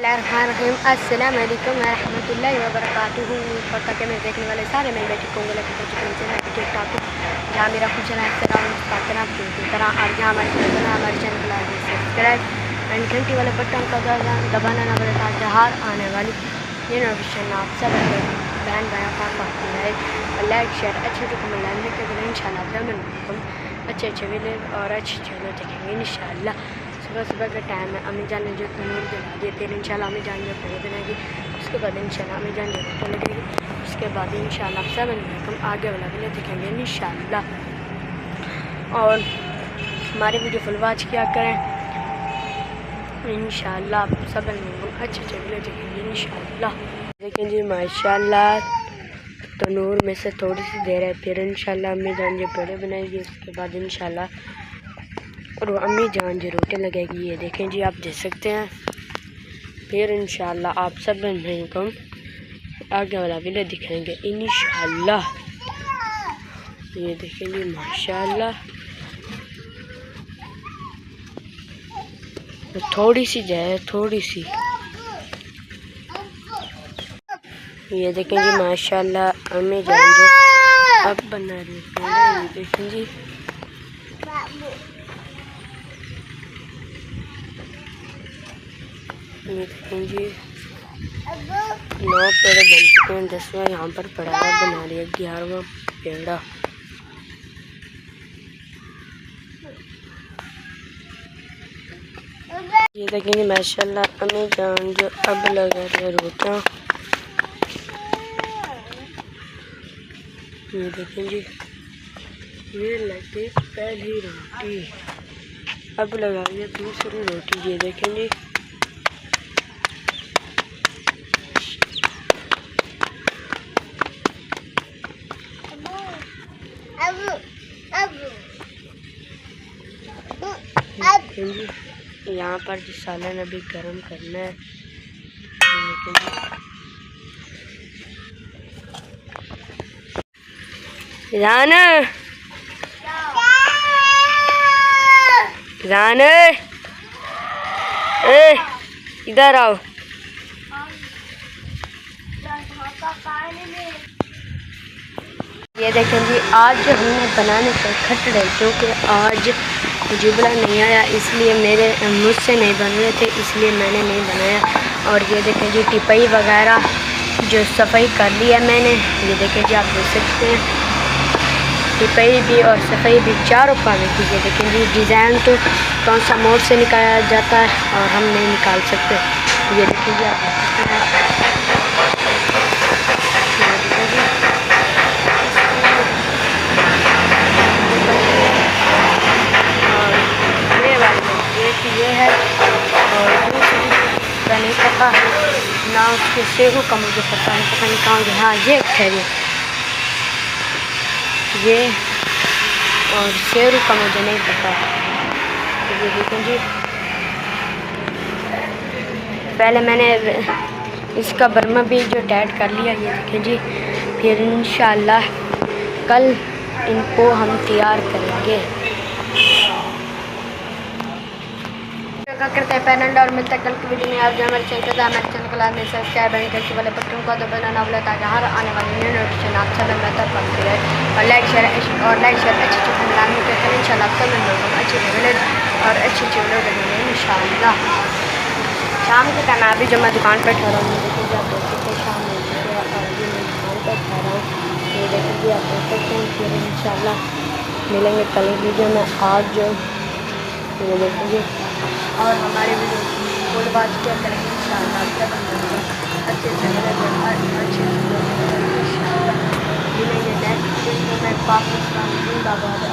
अस्सलाम वालेकुम रहमतुल्लाहि व बरकातुहू। पक्का के मैं देखने वाले सारे मैं बैठी होंगे लेकिन ठीक ठाक जहाँ मेरा कुछ चैनल की तरह और जहाँ हमारे चैनल को लाइक सब्सक्राइब एंड घंटी वाले बटन का दबाना ना पड़े ताकि हर आने वाली ये नोटिफिकेशन आप सब बहन भाइयों का लाइक शेयर अच्छे से कमेंट लाने के लिए इंशाल्लाह अच्छे अच्छे वीडियो और अच्छे वीडियो देखेंगे इंशाल्लाह। सुबह सुबह का टाइम है, अम्मी जान ने जो तनूर जला दिए फिर इंशाल्लाह अम्मी जान जो पकड़ बनाएगी, उसके बाद इंशाल्लाह अम्मी जान जो रोटी लगेगी, उसके बाद इंशाल्लाह सब हम आगे वाला वीडियो देखेंगे इंशाल्लाह। और हमारे वीडियो फुल वॉच किया करें इंशाल्लाह, सब अच्छे अच्छे वीडियो देखेंगे इंशाल्लाह। देखें जी माशाल्लाह तनूर में से थोड़ी सी देर है, फिर इंशाल्लाह अम्मी जान जो पेड़े बनाएगी, उसके बाद इंशाल्लाह और अम्मी जान जो रोटी लगेगी। ये देखें जी आप देख सकते हैं, फिर इंशाल्लाह आप सब भाइयों को आगे वाला वीडियो दिखाएंगे इंशाल्लाह। ये देखें जी माशाल्लाह थोड़ी सी जाए थोड़ी सी। ये देखें जी माशाल्लाह अम्मी जान जो अब बना रही है। ये देखें जी ये देखें जी 9 पेड़ बन चुके हैं, 10वां यहाँ पर पड़ा है, बना रही है 11वां पेड़ा। ये देखें जी माशाल्लाह अम्मी जान जो अब लगा रही है रोटियाँ। ये देखें जी ये लगी पहली रोटी, अब लगा रही है दूसरी रोटी। ये देखें जी यहाँ पर जो सालन अभी गर्म करना है। रान इधर आओ। ये देखें जी आज जो हमने बनाने से खटड़े, क्योंकि आज जुबला नहीं आया इसलिए मुझसे नहीं बन रहे थे, इसलिए मैंने नहीं बनाया। और ये देखें जी टिपाई वगैरह जो सफाई कर लिया मैंने। ये देखें जी आप देख सकते हैं टिपाई भी और सफाई भी चारों काम की। ये देखें जी डिज़ाइन तो कौन सा मोड से निकाला जाता है और हम नहीं निकाल सकते। ये देखें जी आप देख सकते हैं ये है। और दूसरी नहीं पता ना उसके सेहू का मुझे पता नहीं कहाँ गया। हाँ ये ठहरे ये और शेरू का मुझे नहीं पता। ये देखें जी पहले मैंने इसका बर्मा भी जो टाइट कर लिया। ये देखें जी फिर इंशाल्लाह कल इनको हम तैयार करेंगे। करते हैं पैनल और मिलते हैं कल की वीडियो में। आप जो हमारे चैनल को लाइक सब्सक्राइब करके वाले बटन को तो बनाना बोला ताकि हर आने वाली न्यू नोटिफिकेशन आप सब में तक पहुंचती रहे। और लाइक शेयर अच्छे अच्छे मिलाने के करें इंशाल्लाह सब लोगों अच्छे वीडियो और अच्छी वीडियो देखेंगे इंशाल्लाह। शाम के टाइम अभी जब मैं दुकान पर ठहरा हूँ, देखिए आप देख सकते हैं शाम हो चुकी है और अभी मैं दुकान पर ठहरा हूँ। ये देखिए आप देख सकते हैं फिर इंशाल्लाह मिलेंगे कल वीडियो में। आज जो ये देखिए और हमारे वीडियो फुल वॉच क्या करेंगे इंशाल्लाह। अच्छे इंशाल्लाह मिलेंगे नेक्स्ट वीडियो में। पाकिस्तान जिंदाबाद।